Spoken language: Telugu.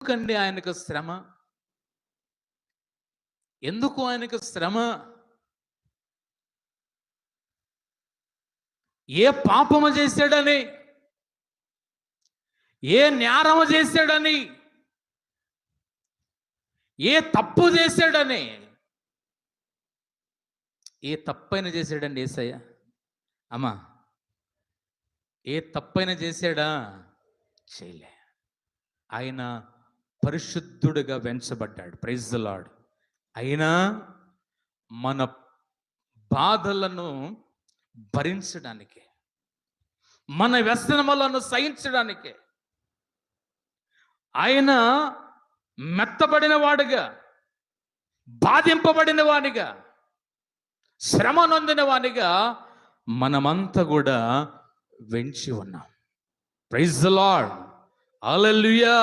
ఎందుకండి ఆయనకు శ్రమ? ఎందుకు ఆయనకు శ్రమ? ఏ పాపము చేశాడని, ఏ నేరము చేశాడని, ఏ తప్పు చేశాడని? ఏ తప్పైనా చేశాడండి యేసయ్య? అమ్మా, ఏ తప్పైనా చేశాడా? చేయలే. ఆయన పరిశుద్ధుడిగా వెంచబడ్డాడు. Praise the Lord. అయినా మన బాధలను భరించడానికి, మన వ్యసనములను సహించడానికి ఆయన మెత్తబడిన వాడిగా, బాధింపబడిన వాడిగా, శ్రమ నొందిన వాడిగా మనమంతా కూడా వెంచి ఉన్నాం. Praise the lord. హల్లెలూయా.